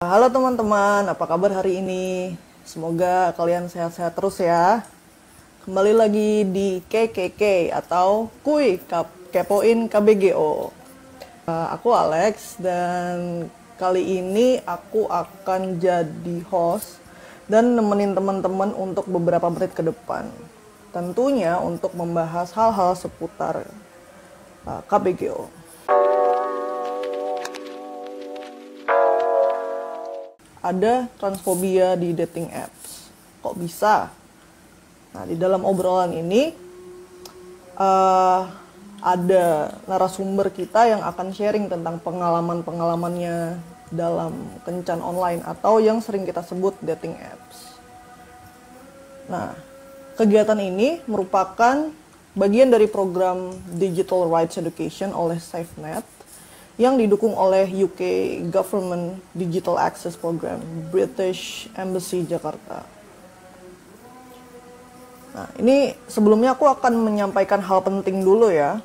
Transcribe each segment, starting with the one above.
Halo teman-teman, apa kabar hari ini? Semoga kalian sehat-sehat terus ya. Kembali lagi di KKK atau Kuy Kepoin KBGO. Aku Alex dan kali ini aku akan jadi host dan nemenin teman-teman untuk beberapa menit ke depan. Tentunya untuk membahas hal-hal seputar KBGO. Ada transfobia di dating apps. Kok bisa? Nah, di dalam obrolan ini ada narasumber kita yang akan sharing tentang pengalaman-pengalamannya dalam kencan online atau yang sering kita sebut dating apps. Nah, kegiatan ini merupakan bagian dari program Digital Rights Education oleh SafeNet yang didukung oleh UK Government Digital Access Program, British Embassy Jakarta. Nah, ini sebelumnya aku akan menyampaikan hal penting dulu ya.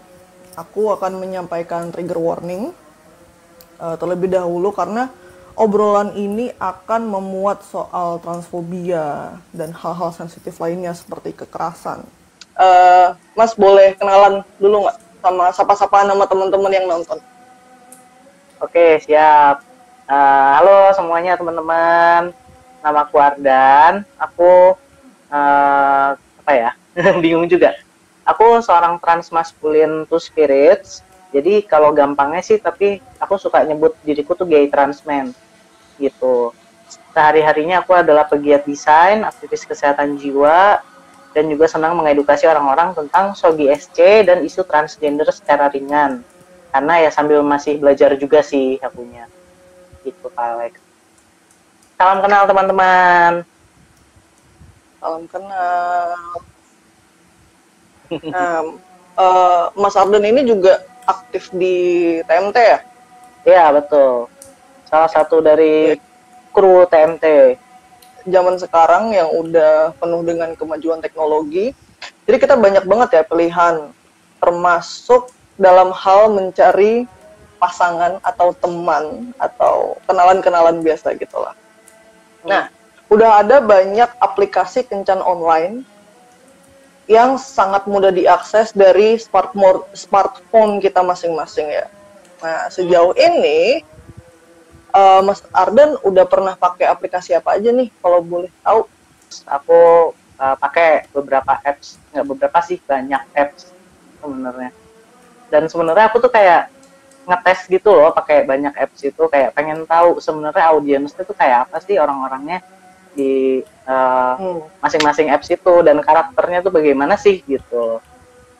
Aku akan menyampaikan trigger warning terlebih dahulu karena obrolan ini akan memuat soal transfobia dan hal-hal sensitif lainnya seperti kekerasan. Mas boleh kenalan dulu nggak sama sapa-sapa nama teman-teman yang nonton? Oke, siap. Halo semuanya teman-teman. Nama aku Ardan. Aku apa ya? Bingung juga. Aku seorang transmaskulin two spirits. Jadi kalau gampangnya sih, tapi aku suka nyebut diriku tuh gay transman gitu. Sehari-harinya aku adalah pegiat desain, aktivis kesehatan jiwa, dan juga senang mengedukasi orang-orang tentang SOGI SC dan isu transgender secara ringan. Karena ya sambil masih belajar juga sih akunya. Gitu, Pak Alex. Salam kenal teman-teman. Salam kenal. Nah, Mas Arden ini juga aktif di TMT ya? Iya, betul. Salah satu dari kru TMT. Zaman sekarang yang udah penuh dengan kemajuan teknologi, jadi kita banyak banget ya pilihan, termasuk dalam hal mencari pasangan atau teman atau kenalan-kenalan biasa gitulah. Nah, udah ada banyak aplikasi kencan online yang sangat mudah diakses dari smartphone kita masing-masing ya. Nah, sejauh ini Mas Ardan udah pernah pakai aplikasi apa aja nih kalau boleh tahu? Aku pakai beberapa apps, nggak beberapa sih, banyak apps sebenarnya. Dan sebenarnya aku tuh kayak ngetes gitu loh pakai banyak apps itu, kayak pengen tahu sebenarnya audiensnya tuh kayak apa sih orang-orangnya di masing-masing apps itu dan karakternya tuh bagaimana sih gitu.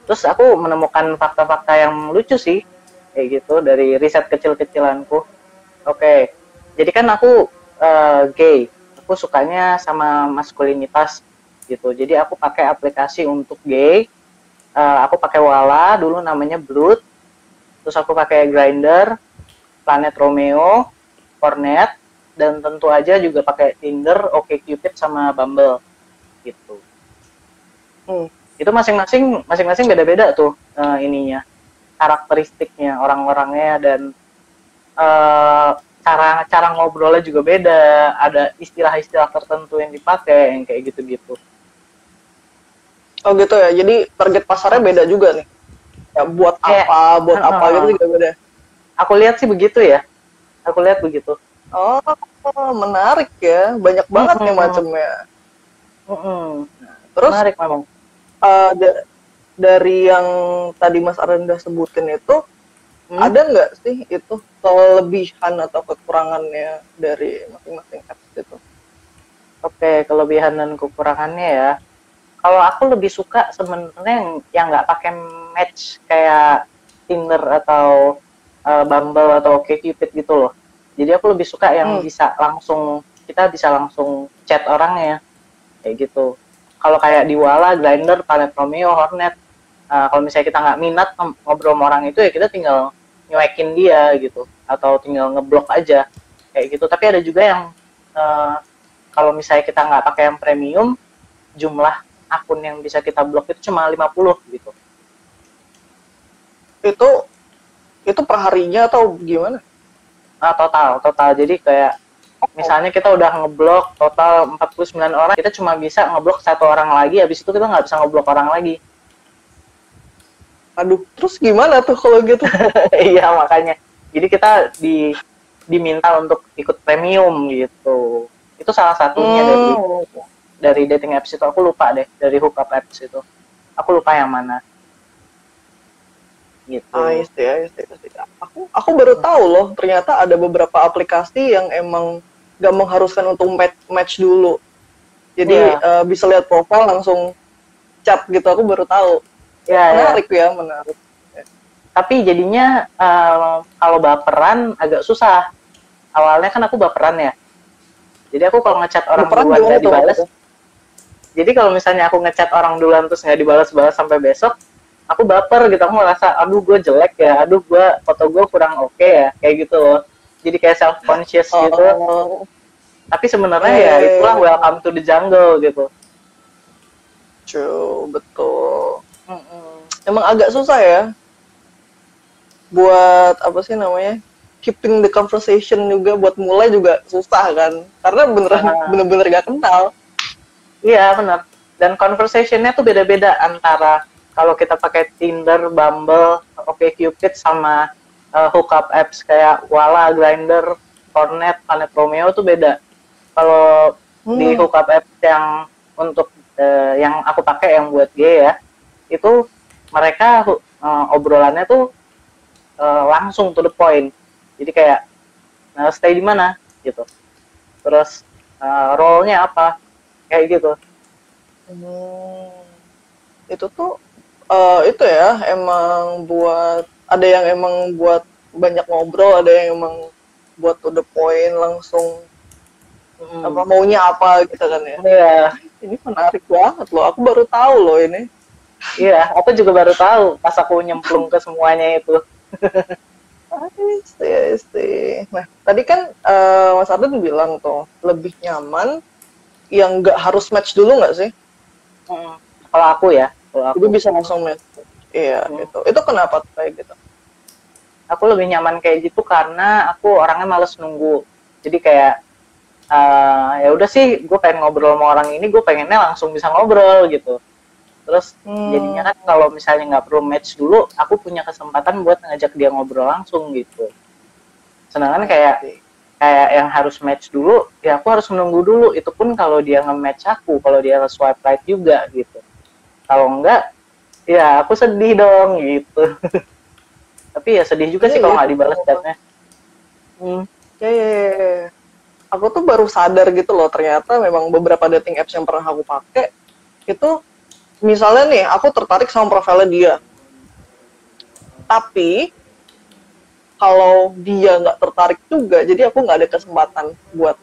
Terus aku menemukan fakta-fakta yang lucu sih kayak gitu dari riset kecil-kecilanku. Oke, jadi kan aku gay, aku sukanya sama maskulinitas gitu. Jadi aku pakai aplikasi untuk gay. Aku pakai Wala, dulu namanya Blood. Terus aku pakai Grindr, Planet Romeo, Hornet, dan tentu aja juga pakai Tinder, OkCupid sama Bumble gitu. Itu masing-masing beda-beda tuh ininya, karakteristiknya, orang-orangnya, dan cara ngobrolnya juga beda. Ada istilah-istilah tertentu yang dipakai yang kayak gitu-gitu. Oh gitu ya, jadi target pasarnya beda juga nih. Ya buat apa gitu juga beda. Aku lihat sih begitu ya. Aku lihat begitu. Oh, menarik ya. Banyak banget nih macamnya. Terus menarik memang. Dari yang tadi Mas Arenda sebutin itu, ada nggak sih itu kelebihan atau kekurangannya dari masing-masing apps itu? Oke, kelebihan dan kekurangannya ya. Kalau aku lebih suka sebenarnya yang nggak pakai match kayak Tinder atau Bumble atau OkCupid gitu loh. Jadi aku lebih suka yang bisa langsung, kita bisa langsung chat orangnya kayak gitu. Kalau kayak di Wala, Grindr, Planet Romeo, Hornet, kalau misalnya kita nggak minat ngobrol sama orang itu ya kita tinggal nyuekin dia gitu atau tinggal ngeblok aja kayak gitu. Tapi ada juga yang kalau misalnya kita nggak pakai yang premium, jumlah akun yang bisa kita blok itu cuma 50 gitu. Itu perharinya atau gimana? Total. Jadi kayak Misalnya kita udah ngeblok total 49 orang, kita cuma bisa ngeblok 1 orang lagi, habis itu kita nggak bisa ngeblok orang lagi. Aduh, terus gimana tuh kalau gitu? Iya, makanya. Jadi kita diminta untuk ikut premium gitu. Itu salah satunya dari dating apps itu. Aku lupa deh, dari hookup apps itu. Aku lupa yang mana. Gitu. I see. Aku baru tahu loh, ternyata ada beberapa aplikasi yang emang gak mengharuskan untuk match dulu. Jadi bisa lihat profil langsung chat gitu. Aku baru tahu. Menarik ya, menarik. Tapi jadinya kalau baperan agak susah. Awalnya kan aku baperan ya. Jadi aku kalau ngechat orang duluan nggak dibalas. Jadi kalau misalnya aku ngechat orang duluan terus nggak dibalas-balas sampai besok, aku baper gitu. Aku merasa, aduh gue jelek ya, aduh foto gue kurang oke ya, kayak gitu loh. Jadi kayak self conscious gitu. Tapi sebenarnya ya itulah welcome to the jungle gitu. True, betul. Emang agak susah ya buat apa sih namanya, keeping the conversation juga, buat mulai juga susah kan, karena bener-bener gak kenal. Iya benar. Dan conversationnya tuh beda-beda antara kalau kita pakai Tinder, Bumble, OkCupid sama hookup apps kayak Wala, Grindr, Hornet, Planet Romeo tuh beda. Kalau di hookup apps yang untuk yang aku pakai yang buat gay ya, itu mereka obrolannya tuh langsung to the point. Jadi kayak stay di mana gitu. Terus role-nya apa? Kayak gitu. Itu tuh itu ya emang buat, ada yang emang buat banyak ngobrol, ada yang emang buat to the point langsung apa maunya apa gitu kan ya. Iya. Ini menarik banget loh. Aku baru tahu loh ini. Iya, aku juga baru tahu pas aku nyemplung ke semuanya itu. I see. Nah, tadi kan Mas Arden bilang tuh lebih nyaman yang nggak harus match dulu nggak sih? Kalau aku ya, Jadi bisa langsung match. Iya, gitu. Itu kenapa tuh kayak gitu? Aku lebih nyaman kayak gitu karena aku orangnya males nunggu. Jadi kayak ya udah sih, gue pengen ngobrol sama orang ini, gue pengennya langsung bisa ngobrol gitu. Terus jadinya kan kalau misalnya nggak perlu match dulu, aku punya kesempatan buat ngajak dia ngobrol langsung gitu. Sedangkan kayak yang harus match dulu, ya aku harus menunggu dulu. Itu pun kalau dia nge-match aku, kalau dia swipe right juga gitu. Kalau enggak, ya aku sedih dong gitu. Tapi ya sedih juga sih kalau nggak dibalas chatnya. Ya. Aku tuh baru sadar gitu loh, ternyata memang beberapa dating apps yang pernah aku pakai itu, misalnya nih aku tertarik sama profilnya dia, tapi kalau dia nggak tertarik juga, jadi aku nggak ada kesempatan buat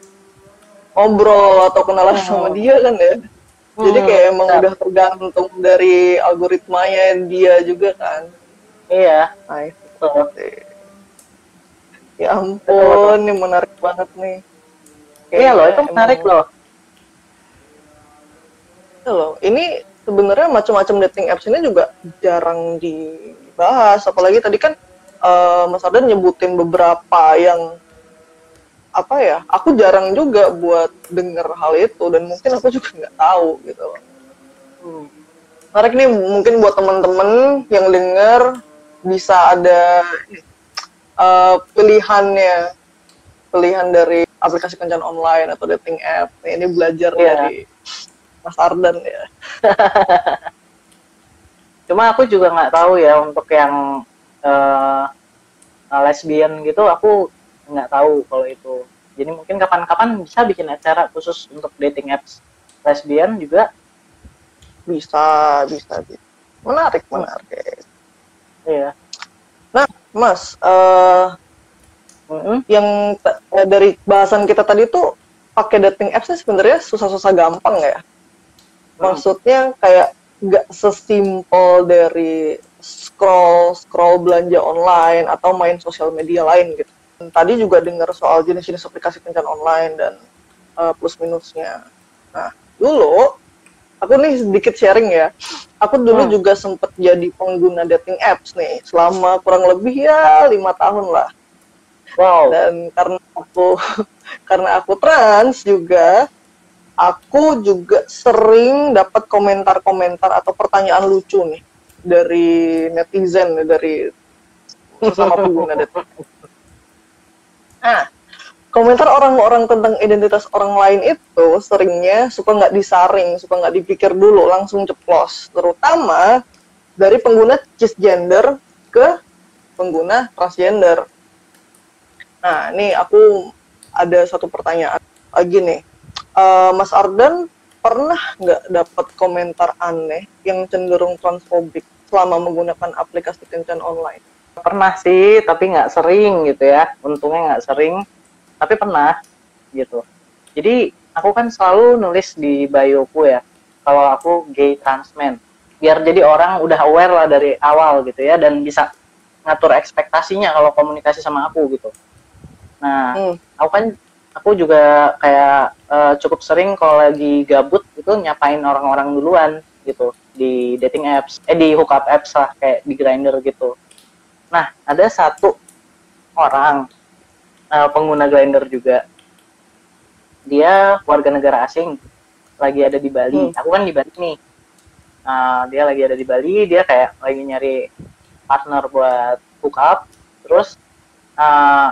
ngobrol atau kenalan sama dia kan ya. Jadi kayak emang udah tergantung dari algoritmanya dia juga kan. Iya. Ya ampun, ini menarik banget nih. Iya loh, itu menarik loh. Itu loh, ini sebenarnya macam-macam dating apps ini juga jarang dibahas. Apalagi tadi kan Mas Ardan nyebutin beberapa yang apa ya, aku jarang juga buat denger hal itu, dan mungkin aku juga nggak tahu gitu loh. Menarik nih, mungkin buat teman-teman yang denger bisa ada pilihan dari aplikasi kencan online atau dating app. Ini belajar dari Mas Ardan ya. Cuma aku juga nggak tahu ya untuk yang lesbian gitu, aku nggak tahu kalau itu. Jadi mungkin kapan-kapan bisa bikin acara khusus untuk dating apps lesbian juga. Bisa. Menarik. Iya. Nah, Mas, yang dari bahasan kita tadi tuh pakai dating apps sebenarnya susah-susah gampang ya. Maksudnya kayak nggak sesimpel dari scroll belanja online atau main sosial media lain gitu. Tadi juga dengar soal jenis-jenis aplikasi kencan online dan plus minusnya. Nah, dulu aku nih sedikit sharing ya. Aku dulu juga sempat jadi pengguna dating apps nih selama kurang lebih ya 5 tahun lah. Wow. Dan karena aku trans juga, aku juga sering dapat komentar-komentar atau pertanyaan lucu nih dari netizen, dari sesama pengguna dating. Nah, komentar orang-orang tentang identitas orang lain itu seringnya suka nggak disaring, suka nggak dipikir dulu, langsung ceplos. Terutama dari pengguna cisgender ke pengguna transgender. Nah, ini aku ada satu pertanyaan lagi nih. Mas Ardan pernah nggak dapat komentar aneh yang cenderung transfobik selama menggunakan aplikasi kencan online? Pernah sih, tapi nggak sering gitu ya. Untungnya nggak sering, tapi pernah gitu. Jadi aku kan selalu nulis di bioku ya, kalau aku gay transman. Biar jadi orang udah aware lah dari awal gitu ya, dan bisa ngatur ekspektasinya kalau komunikasi sama aku gitu. Nah, aku juga kayak cukup sering kalau lagi gabut itu nyapain orang-orang duluan gitu di dating apps, di hookup apps lah, kayak di Grindr gitu. Nah, ada satu orang pengguna Grindr juga. Dia warga negara asing, lagi ada di Bali. Aku kan di Bali nih. Dia lagi ada di Bali, dia kayak lagi nyari partner buat hookup. Terus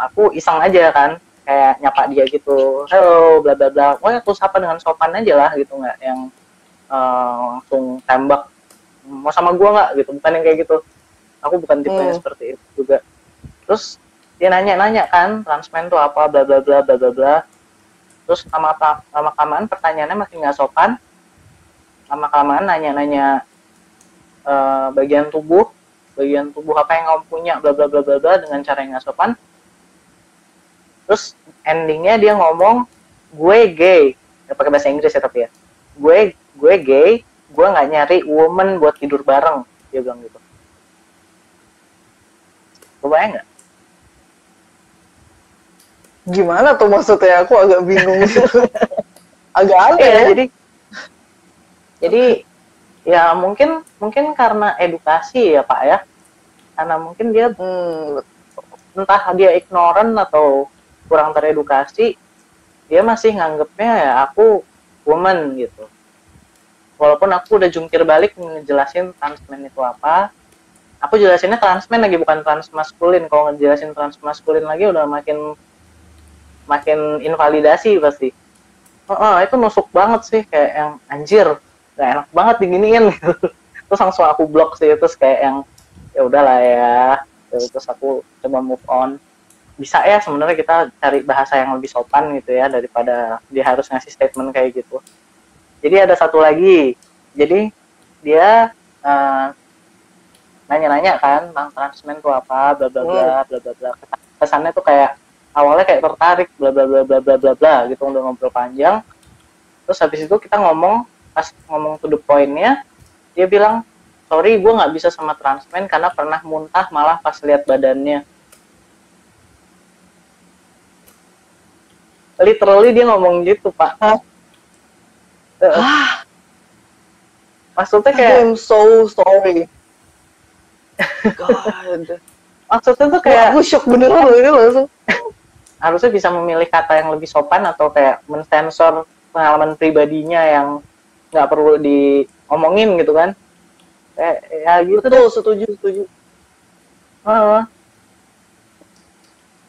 aku iseng aja kan, kayak nyapa dia gitu, hello, bla bla bla. Pokoknya aku sapa dengan sopan aja lah gitu, nggak yang langsung tembak, mau sama gua nggak gitu, bukan yang kayak gitu. Aku bukan tipenya seperti itu juga. Terus dia nanya-nanya kan, transmen tuh apa, bla bla bla bla bla bla. Terus lama-kelamaan pertanyaannya makin nggak sopan. Lama-kelamaan nanya-nanya bagian tubuh apa yang kamu punya, bla bla bla bla bla, dengan cara yang nggak sopan. Terus endingnya dia ngomong, gue gay, ya, pakai bahasa Inggris ya tapi ya, gue gay, gue nggak nyari woman buat tidur bareng, dia bilang gitu. Lo bayang nggak? Gimana tuh maksudnya? Aku agak bingung gitu. Agak aneh ya. Jadi ya mungkin karena edukasi ya Pak ya, karena mungkin dia entah dia ignorant atau kurang teredukasi, dia masih nganggepnya ya aku woman gitu. Walaupun aku udah jungkir balik ngejelasin transmen itu apa, aku jelasinnya transmen lagi, bukan transmaskulin. Kalau ngejelasin transmaskulin lagi udah makin invalidasi pasti. Itu nusuk banget sih, kayak yang anjir, gak enak banget diginiin gitu. Terus langsung aku blok sih, terus kayak yang ya udahlah ya, terus aku coba move on. Bisa ya sebenarnya kita cari bahasa yang lebih sopan gitu ya, daripada dia harus ngasih statement kayak gitu. Jadi ada satu lagi, jadi dia nanya-nanya kan tentang transmen tuh apa, bla bla bla bla bla bla. Kesannya tuh kayak awalnya kayak tertarik, bla bla bla bla bla bla bla gitu, udah ngobrol panjang. Terus habis itu kita pas ngomong to the point-nya, dia bilang, sorry gue nggak bisa sama transmen karena pernah muntah malah pas lihat badannya. Literally dia ngomong gitu Pak. Maksudnya kayak I'm so sorry. God. Maksudnya tuh kayak aku shock beneran loh ini langsung. Harusnya bisa memilih kata yang lebih sopan atau kayak mensensor pengalaman pribadinya yang nggak perlu diomongin gitu kan. Ya gitu. Betul, setuju.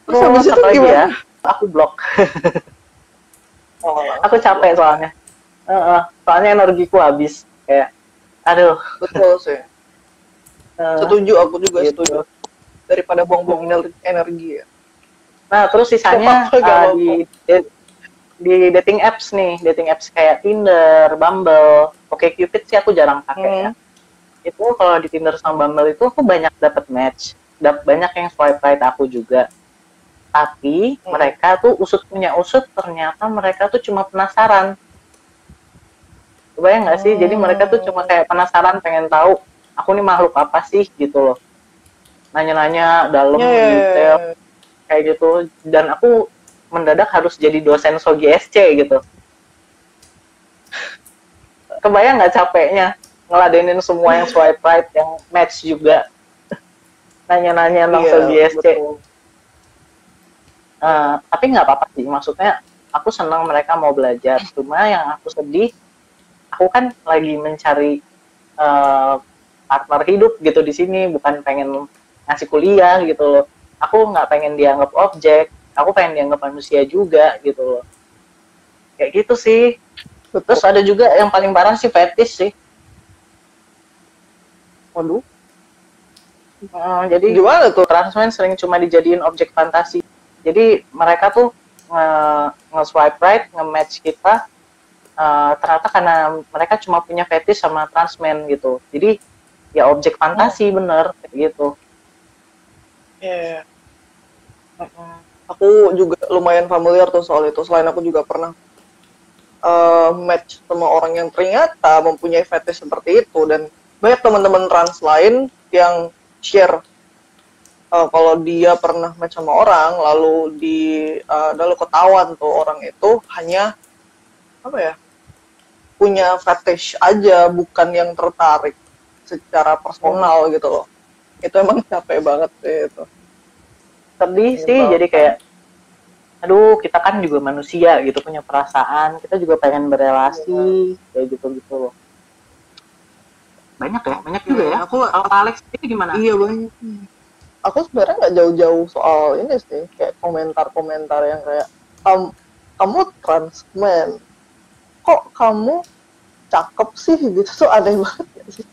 Terus habis itu gimana? Aku blok. Aku capek soalnya. Soalnya energiku habis. Kayak, aduh. Betul sih. Setuju, aku juga gitu. Setuju. Daripada buang-buang energi ya. Nah, terus sisanya di dating apps nih. Dating apps kayak Tinder, Bumble, OkCupid sih aku jarang pakai ya. Itu kalau di Tinder sama Bumble itu aku banyak dapat match. Banyak yang swipe right aku juga. Tapi mereka tuh usut ternyata mereka tuh cuma penasaran. Kebayang nggak sih? Jadi mereka tuh cuma kayak penasaran, pengen tahu aku nih makhluk apa sih gitu loh. Nanya-nanya dalam detail kayak gitu. Dan aku mendadak harus jadi dosen SOGSC gitu. Kebayang nggak capeknya ngeladenin semua yang swipe right, yang match juga. Nanya-nanya tentang SOGSC. Tapi nggak apa-apa sih, maksudnya aku senang mereka mau belajar. Cuma yang aku sedih, aku kan lagi mencari partner hidup gitu di sini, bukan pengen ngasih kuliah gitu loh. Aku nggak pengen dianggap objek, aku pengen dianggap manusia juga gitu loh. Kayak gitu sih. Terus ada juga yang paling parah sih fetish sih. Waduh, Jadi gimana tuh? transmen sering cuma dijadiin objek fantasi. Jadi mereka tuh nge-swipe right, nge-match kita, ternyata karena mereka cuma punya fetish sama transmen gitu. Jadi ya objek fantasi bener kayak gitu. Iya. Aku juga lumayan familiar tuh soal itu. Selain aku juga pernah match sama orang yang ternyata mempunyai fetish seperti itu, dan banyak teman-teman trans lain yang share kalau dia pernah match sama orang lalu ketahuan tuh orang itu hanya apa ya, punya fetish aja, bukan yang tertarik secara personal gitu loh. Itu emang capek banget sih itu. Sedih sih, jadi kayak aduh, kita kan juga manusia gitu, punya perasaan, kita juga pengen berelasi kayak gitu-gitu loh. Banyak juga ya. Aku Kalau Alex itu gimana? iya banyak. Aku sebenarnya nggak jauh-jauh soal ini sih, kayak komentar-komentar yang kayak kamu trans man, kok kamu cakep sih gitu, tuh aneh banget ya sih.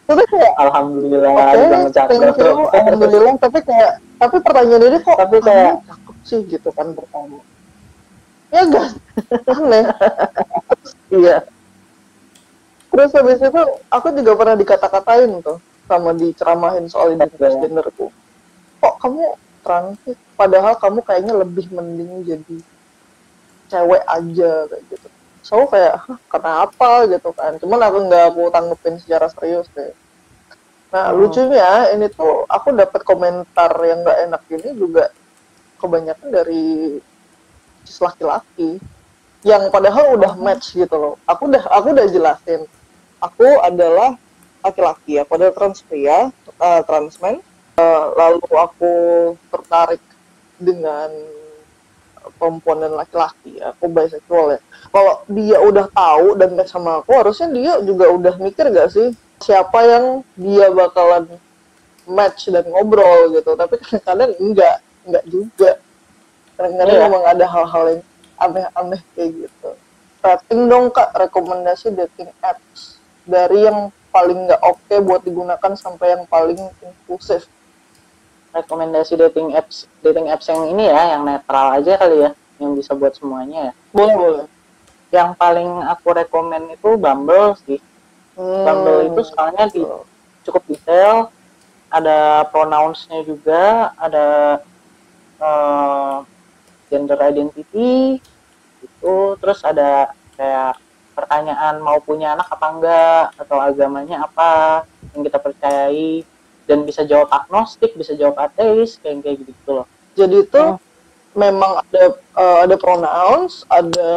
Tapi kayak Alhamdulillah oke, thank you, alhamdulillah, tapi pertanyaan ini kok tapi kayak cakep sih gitu kan pertama. Ya guys, aneh. iya. Terus habis itu aku juga pernah dikata-katain tuh sama diceramahin soal identitas genderku. Kok kamu transit? Padahal kamu kayaknya lebih mending jadi cewek aja kayak gitu. So kayak kenapa gitu kan? Cuman aku tanggepin secara serius deh. Nah lucunya ini tuh aku dapat komentar yang nggak enak ini juga kebanyakan dari laki-laki yang padahal udah match gitu loh. Aku udah jelasin. Aku adalah laki-laki, aku adalah trans pria, transman. Lalu aku tertarik dengan perempuan dan laki-laki, aku bisexual ya. Kalau dia udah tahu dan match sama aku, harusnya dia juga udah mikir gak sih siapa yang dia bakalan match dan ngobrol gitu. Tapi kadang-kadang enggak juga. Kadang-kadang memang ada hal-hal yang aneh-aneh kayak gitu. Rating dong Kak, rekomendasi dating apps dari yang paling nggak oke buat digunakan sampai yang paling inklusif. Rekomendasi dating apps yang ini ya, yang netral aja kali ya, yang bisa buat semuanya ya. Boleh. Yang paling aku rekomen itu Bumble sih. Bumble itu soalnya cukup detail, ada pronouns-nya juga, ada gender identity gitu, terus ada kayak pertanyaan mau punya anak apa enggak, atau agamanya apa yang kita percayai, dan bisa jawab agnostik, bisa jawab ateis, kayak gitu loh. Jadi itu memang ada pronouns, ada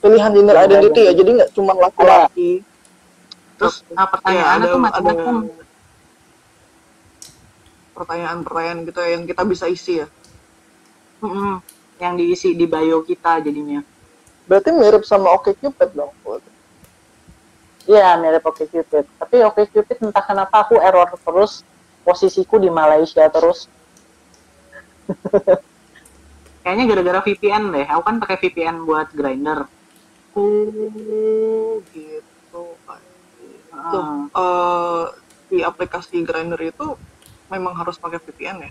pilihan gender identity ya, jadi nggak cuma laki-laki. Terus pertanyaannya tuh macam-macam. Pertanyaan-pertanyaan gitu ya, yang kita bisa isi ya. Yang diisi di bio kita jadinya. Berarti mirip sama OkCupid dong. Iya, mirip OkCupid. Tapi OkCupid entah kenapa aku error terus, posisiku di Malaysia terus. Kayaknya gara-gara VPN deh. Aku kan pakai VPN buat Grindr. Oh, gitu. Di aplikasi Grindr itu memang harus pakai VPN ya?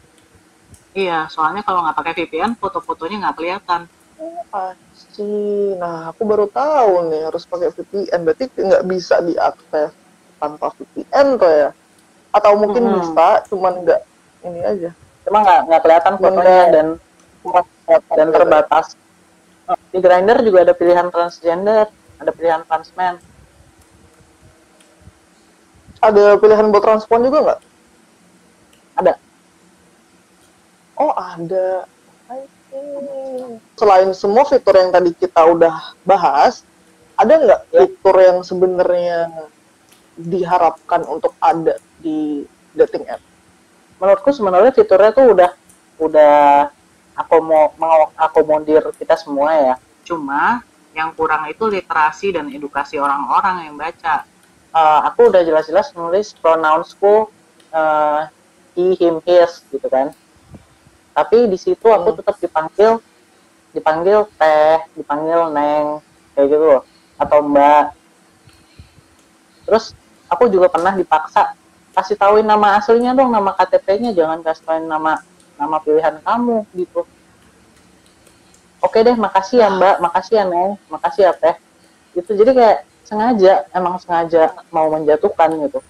Iya, soalnya kalau nggak pakai VPN, foto-fotonya nggak kelihatan. Pasti. Nah, aku baru tahu nih harus pakai VPN. Berarti nggak bisa diakses tanpa VPN tuh ya? Atau mungkin bisa, cuman nggak ini aja. Cuma nggak kelihatan fotonya dan terbatas. Di Grindr juga ada pilihan transgender, ada pilihan transmen. Ada pilihan buat transpon juga nggak? Ada. Oh, ada. Selain semua fitur yang tadi kita udah bahas, ada nggak fitur yang sebenarnya diharapkan untuk ada di dating app? Menurutku sebenarnya fiturnya tuh udah mengakomodir kita semua ya. Cuma yang kurang itu literasi dan edukasi orang-orang yang baca. Aku udah jelas-jelas nulis pronounsku he, him, his gitu kan. Tapi di situ aku tetap dipanggil teh, dipanggil neng, kayak gitu loh, atau mbak. Terus aku juga pernah dipaksa kasih tauin nama aslinya dong, nama KTP-nya, jangan kasih tauin nama pilihan kamu gitu. Oke deh, makasih ya mbak, makasih ya neng, makasih ya teh. Gitu, jadi kayak emang sengaja mau menjatuhkan gitu.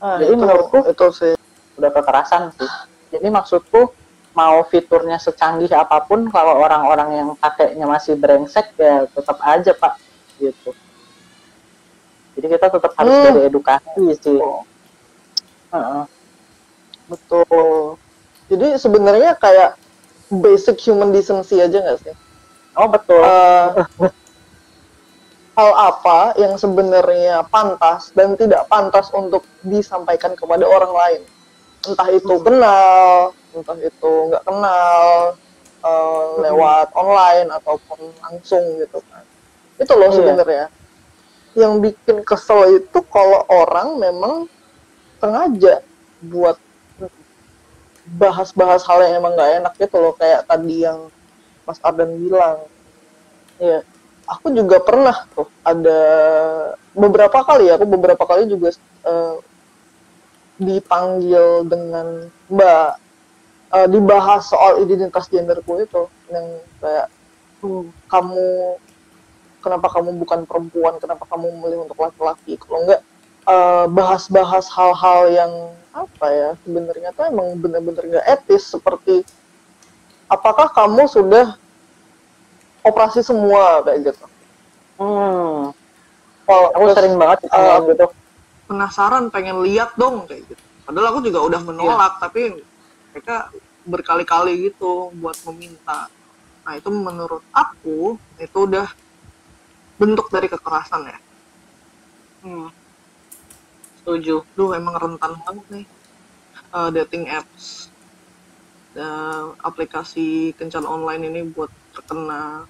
Jadi menurutku itu sih udah kekerasan sih. Jadi maksudku mau fiturnya secanggih apapun, kalau orang-orang yang pakainya masih brengsek ya tetap aja pak gitu. Jadi kita tetap harus dari edukasi sih. Betul. Jadi sebenarnya kayak basic human decency aja nggak sih? Oh betul. Hal apa yang sebenarnya pantas dan tidak pantas untuk disampaikan kepada orang lain? Entah itu kenal, entah itu nggak kenal, lewat online ataupun langsung gitu kan. Itu loh sebenarnya. Yang bikin kesel itu kalau orang memang sengaja buat bahas-bahas hal yang emang nggak enak gitu loh, kayak tadi yang Mas Ardan bilang. Ya, aku juga pernah tuh ada beberapa kali juga dipanggil dengan Mbak, dibahas soal identitas genderku itu, yang kayak kamu kenapa kamu bukan perempuan, kenapa kamu memilih untuk laki-laki, kalau enggak bahas-bahas hal-hal yang apa ya, sebenarnya tuh emang bener-bener nggak etis, seperti apakah kamu sudah operasi semua kayak gitu. Aku sering banget gitu. Penasaran, pengen lihat dong kayak gitu. Padahal aku juga udah menolak, tapi mereka berkali-kali gitu buat meminta. Nah itu menurut aku itu udah bentuk dari kekerasan ya. Setuju. Duh, emang rentan banget nih dating apps, aplikasi kencan online ini buat terkena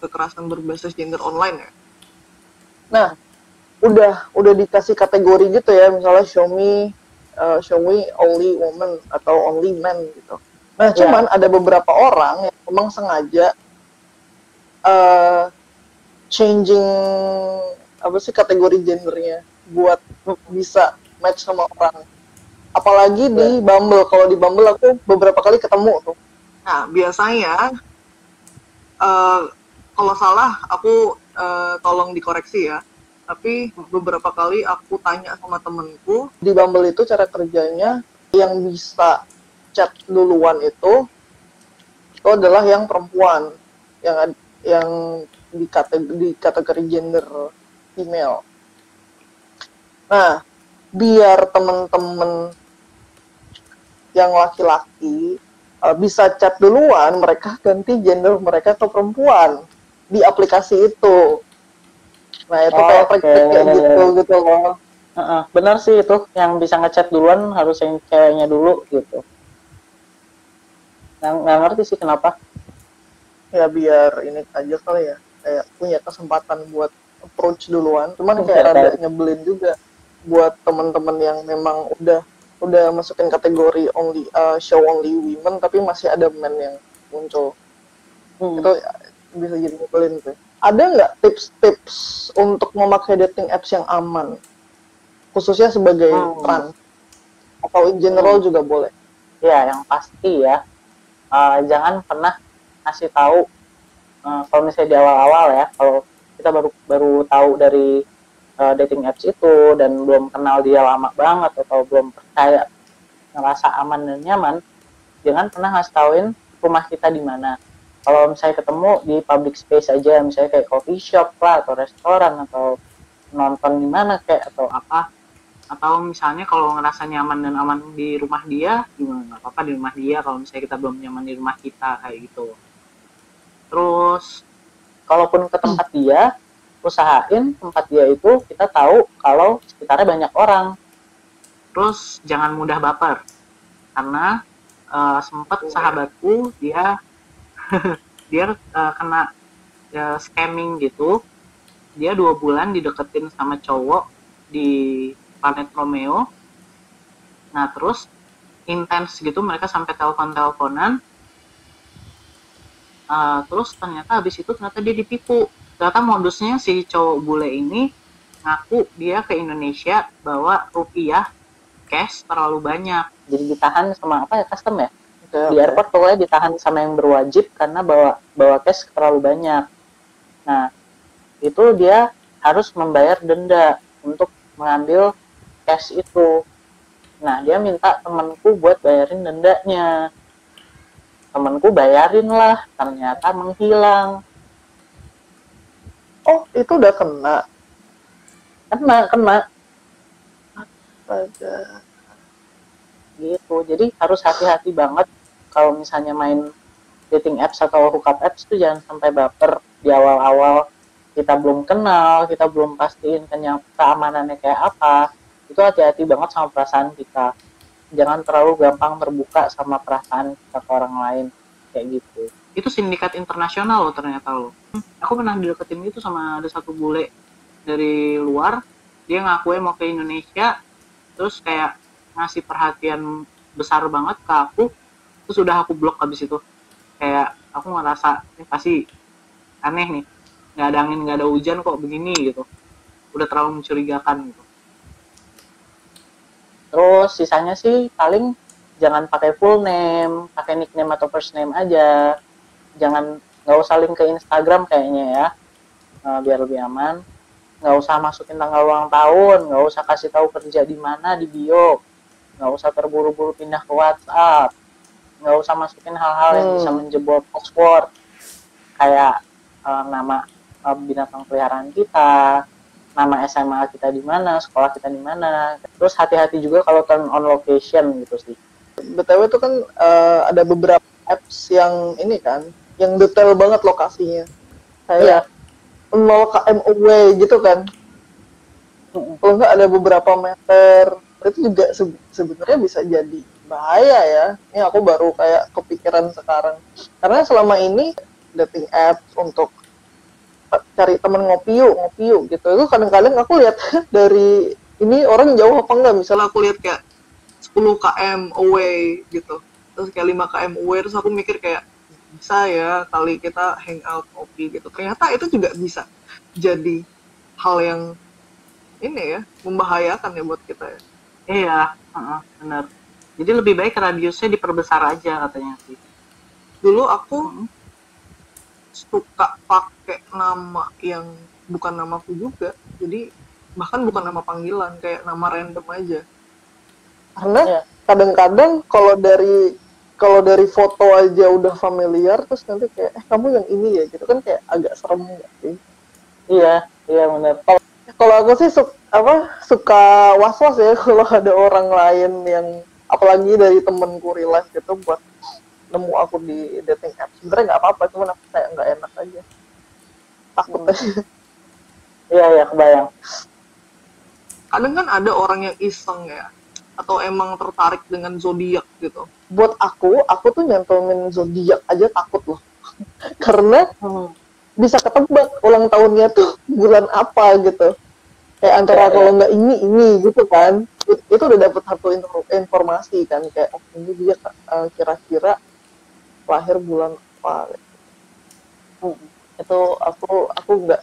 kekerasan berbasis gender online ya. Nah, udah dikasih kategori gitu ya, misalnya show me only woman atau only men gitu. Nah, cuman ada beberapa orang yang memang sengaja changing kategori gendernya buat bisa match sama orang. Apalagi di Bumble. Kalau di Bumble aku beberapa kali ketemu tuh. Nah, biasanya kalau salah aku tolong dikoreksi ya. Tapi beberapa kali aku tanya sama temenku, di Bumble itu cara kerjanya yang bisa chat duluan itu adalah yang perempuan, yang di kategori gender female. Nah, biar temen-temen yang laki-laki bisa chat duluan, mereka ganti gender mereka ke perempuan di aplikasi itu. Nah, itu kayak gitu loh. Benar sih itu, yang bisa ngechat duluan harus yang ceweknya dulu gitu. Nggak ngerti sih kenapa. Ya biar ini aja kali ya, kayak punya kesempatan buat approach duluan. Cuman kayak rada nyebelin juga buat teman-teman yang memang udah masukin kategori show only women, tapi masih ada men yang muncul. Itu bisa jadi nyebelin tuh. Ada nggak tips-tips untuk memakai dating apps yang aman, khususnya sebagai trans atau in general juga boleh? Ya, yang pasti ya, jangan pernah ngasih tahu kalau misalnya di awal-awal ya, kalau kita baru tahu dari dating apps itu dan belum kenal dia lama banget atau belum percaya, ngerasa aman dan nyaman, jangan pernah ngasih tauin rumah kita di mana. Kalau misalnya ketemu di public space aja, misalnya kayak coffee shop lah atau restoran atau nonton di mana kayak atau apa, atau misalnya kalau ngerasa nyaman dan aman di rumah dia, gimana, nggak apa-apa di rumah dia kalau misalnya kita belum nyaman di rumah kita kayak gitu. Terus kalaupun ke tempat dia, usahain tempat dia itu kita tahu kalau sekitarnya banyak orang. Terus jangan mudah baper, karena sempat sahabatku dia dia kena scamming gitu. Dia 2 bulan dideketin sama cowok di planet Romeo. Nah terus intens gitu, mereka sampai telepon-teleponan. Terus ternyata habis itu ternyata dia ditipu. Ternyata modusnya si cowok bule ini ngaku dia ke Indonesia bawa rupiah cash terlalu banyak. Jadi ditahan sama apa ya, custom ya? Di airport pokoknya ditahan sama yang berwajib karena bawa cash terlalu banyak. Nah, itu dia harus membayar denda untuk mengambil cash itu. Nah, dia minta temanku buat bayarin dendanya. Temanku bayarin lah, ternyata menghilang. Oh, itu udah kena. Kena. Astaga. Gitu. Jadi harus hati-hati banget kalau misalnya main dating apps atau hookup apps tuh jangan sampai baper di awal-awal. Kita belum kenal, kita belum pastiin keamanannya kayak apa. Itu hati-hati banget sama perasaan kita. Jangan terlalu gampang terbuka sama perasaan kita ke orang lain kayak gitu. Itu sindikat internasional loh ternyata loh. Aku pernah dideketin gitu sama ada satu bule dari luar. Dia ngaku mau ke Indonesia, terus kayak ngasih perhatian besar banget ke aku. Terus udah aku blok habis itu. Kayak aku ngerasa ini pasti aneh nih. Nggak ada angin, nggak ada hujan kok begini gitu. Udah terlalu mencurigakan gitu. Terus sisanya sih paling jangan pakai full name, pakai nickname atau first name aja. Nggak usah link ke Instagram kayaknya ya, biar lebih aman. Nggak usah masukin tanggal ulang tahun, nggak usah kasih tahu kerja di mana di bio, nggak usah terburu-buru pindah ke WhatsApp, nggak usah masukin hal-hal yang bisa menjebol password kayak nama binatang peliharaan kita, nama SMA kita di mana, sekolah kita di mana. Terus hati-hati juga kalau turn on location gitu sih. BTW itu kan ada beberapa apps yang ini kan, yang detail banget lokasinya. Kayak 0 km away gitu kan. Kalau nggak ada beberapa meter, itu juga sebenarnya bisa jadi bahaya ya. Ini aku baru kayak kepikiran sekarang. Karena selama ini dating apps untuk cari temen ngopi yuk gitu, itu kadang-kadang aku lihat dari ini orang jauh apa enggak, misalnya aku lihat kayak 10 km away gitu, terus kayak 5 km away, terus aku mikir kayak bisa ya kali kita hangout ngopi gitu. Ternyata itu juga bisa jadi hal yang ini ya, membahayakan ya buat kita ya. Iya, benar. Jadi lebih baik radiusnya diperbesar aja katanya sih. Dulu aku suka pakai nama yang bukan namaku juga, jadi bahkan bukan nama panggilan, kayak nama random aja. Karena kadang-kadang kalau dari foto aja udah familiar, terus nanti kayak kamu yang ini ya gitu kan, kayak agak serem nggak sih? Iya benar. Kalau aku sih suka was-was ya kalau ada orang lain yang, apalagi dari temenku real life gitu, buat nemu aku di dating apps. Sebenarnya nggak apa-apa, cuman aku kayak nggak enak aja, takut aja. Iya kebayang. Kadang kan ada orang yang iseng ya, atau emang tertarik dengan zodiak gitu. Buat aku tuh nyantumin zodiak aja takut loh. Karena bisa ketebak ulang tahunnya tuh bulan apa gitu. Kayak antara kalau nggak ini gitu kan. Itu udah dapet satu informasi kan, kayak oh ini dia kira-kira lahir bulan apa. Itu aku nggak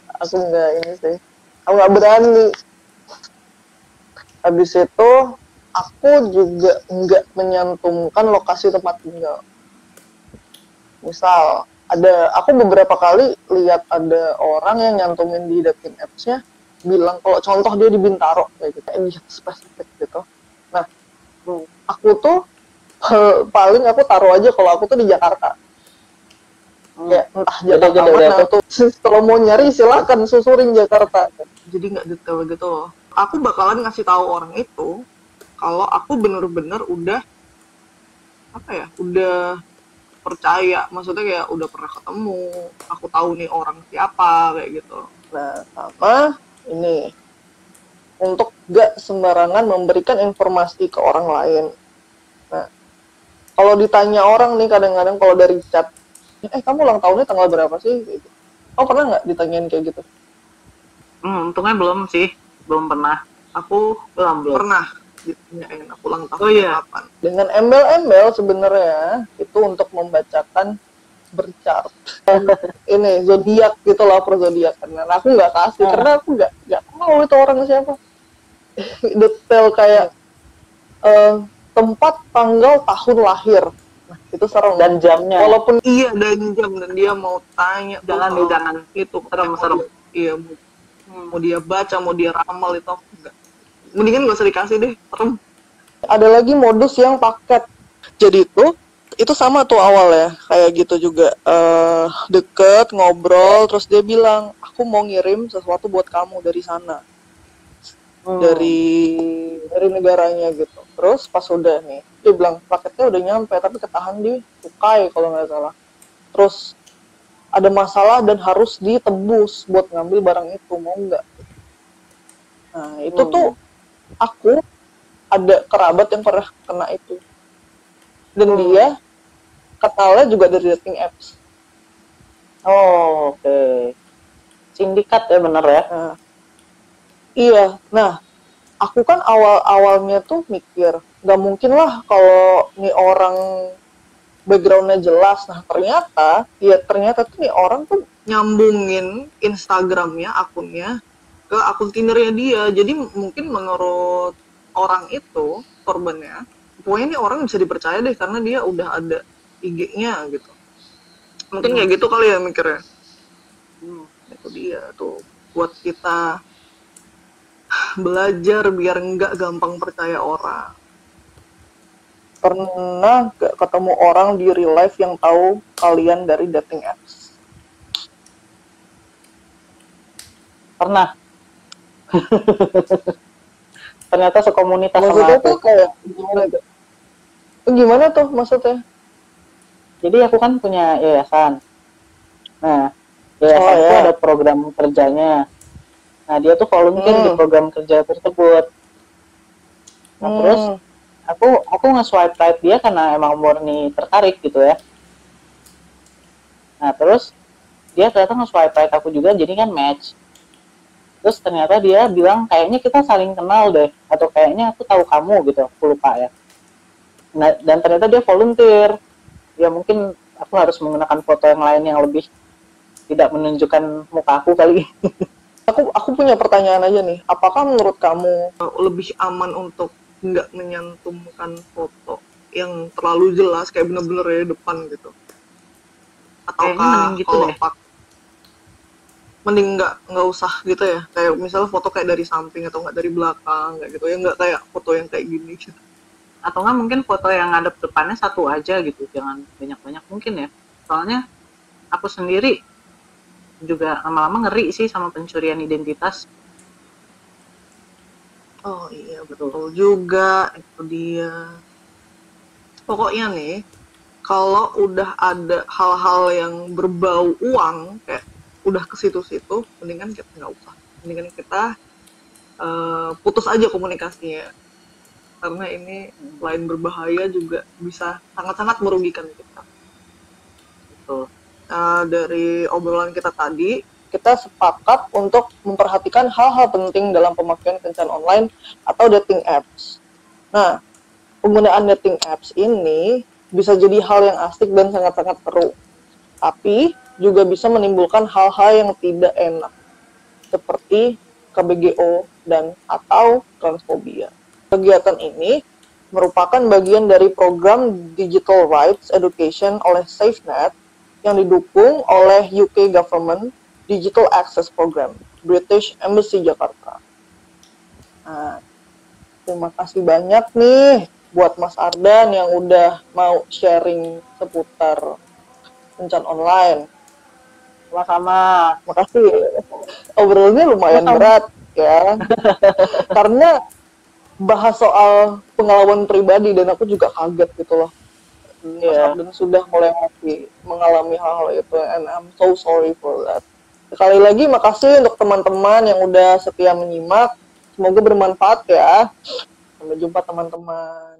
ini sih. Aku nggak berani. Habis itu aku juga nggak menyantumkan lokasi tempat tinggal. Misal aku beberapa kali lihat ada orang yang nyantumin di dating apps-nya bilang kalau contoh dia di Bintaro kayak gitu, lihat spesifik gitu. Nah, aku tuh paling aku taruh aja kalau aku tuh di Jakarta. Ya entah Jakarta mana tuh. Kalau mau nyari silakan susurin Jakarta. Jadi nggak detail gitu loh. Aku bakalan ngasih tahu orang itu kalau aku bener-bener udah udah percaya, maksudnya kayak udah pernah ketemu, aku tahu nih orang siapa kayak gitu. Nah, sama ini untuk gak sembarangan memberikan informasi ke orang lain. Nah, Kalau ditanya orang nih kadang-kadang kalau dari chat, kamu ulang tahunnya tanggal berapa sih? Kayak gitu. Oh pernah nggak ditanyain kayak gitu? Untungnya belum sih, belum pernah. Aku belum. Pernah ditanyain aku ulang tahunnya Oh iya. kapan. Dengan embel-embel sebenarnya itu untuk membacakan berchart. Ini zodiak gitu lah, per zodiak. Karena aku nggak kasih karena aku nggak tahu itu orang siapa. Detail kayak tempat, tanggal, tahun lahir. Nah, itu serem. Dan jamnya. Walaupun iya dan jam, dan dia mau tanya Jangan itu serem. Iya, mau dia baca, mau dia ramal itu enggak. Mendingan gak usah dikasih deh, serem. Ada lagi modus yang paket. Jadi itu sama tuh awal ya, kayak gitu juga, deket, ngobrol, terus dia bilang, aku mau ngirim sesuatu buat kamu dari sana. Dari negaranya gitu. Terus pas udah nih, dia bilang paketnya udah nyampe tapi ketahan di Tukai kalau nggak salah. Terus ada masalah dan harus ditebus buat ngambil barang itu, mau nggak? Nah itu tuh aku ada kerabat yang pernah kena itu, dan dia kenalnya juga dari dating apps. Oh oke. Sindikat ya bener ya. Nah, iya, nah aku kan awalnya tuh mikir, nggak mungkin lah kalau nih orang backgroundnya jelas. Nah ternyata tuh nih orang tuh nyambungin Instagramnya, akunnya ke akun Tindernya dia. Jadi mungkin menurut orang itu, korbannya, pokoknya nih orang bisa dipercaya deh karena dia udah ada IG-nya gitu. Mungkin kayak gitu kali ya mikirnya. Itu dia tuh buat kita belajar biar nggak gampang percaya orang. Pernah gak ketemu orang di real life yang tahu kalian dari dating apps? Pernah. Ternyata sekomunitas maksudnya sama aku. Tuh kayak gimana tuh? Gimana tuh maksudnya? Jadi aku kan punya yayasan. Nah, yayasan itu ada program kerjanya. Nah, dia tuh volunteer di program kerja tersebut. Nah, terus aku nge-swipe right dia karena emang murni tertarik gitu ya. Nah, terus dia ternyata nge-swipe right aku juga, jadi kan match. Terus ternyata dia bilang kayaknya kita saling kenal deh, atau kayaknya aku tahu kamu gitu, aku lupa ya. Nah, dan ternyata dia volunteer. Ya mungkin aku harus menggunakan foto yang lain yang lebih tidak menunjukkan muka aku kali. Aku punya pertanyaan aja nih. Apakah menurut kamu lebih aman untuk nggak menyantumkan foto yang terlalu jelas kayak bener-bener ya depan gitu? Ataukah gitu kalau mending nggak usah gitu ya? Kayak misalnya foto kayak dari samping atau nggak dari belakang kayak gitu ya, nggak kayak foto yang kayak gini gitu. Atau nggak mungkin foto yang ngadep depannya satu aja gitu, jangan banyak-banyak mungkin ya. Soalnya aku sendiri juga lama-lama ngeri sih sama pencurian identitas. Oh iya betul juga, itu dia. Pokoknya nih, kalau udah ada hal-hal yang berbau uang, kayak udah ke situ-situ, mendingan kita nggak usah. Mendingan kita putus aja komunikasinya. Karena ini selain berbahaya juga bisa sangat-sangat merugikan kita. Betul. Dari obrolan kita tadi, kita sepakat untuk memperhatikan hal-hal penting dalam pemakaian kencan online atau dating apps. Nah, penggunaan dating apps ini bisa jadi hal yang asik dan sangat-sangat seru, tapi juga bisa menimbulkan hal-hal yang tidak enak, seperti KBGO dan atau transfobia. Kegiatan ini merupakan bagian dari program Digital Rights Education oleh SafeNet yang didukung oleh UK Government Digital Access Program, British Embassy Jakarta. Nah, terima kasih banyak nih buat Mas Ardan yang udah mau sharing seputar kencan online. Sama-sama, makasih. Obrolannya lumayan berat ya, karena bahas soal pengalaman pribadi dan aku juga kaget gitu loh. Mas Ardan sudah mulai mengalami hal-hal itu, and I'm so sorry for that. Sekali lagi makasih untuk teman-teman yang udah setia menyimak. Semoga bermanfaat ya. Sampai jumpa teman-teman.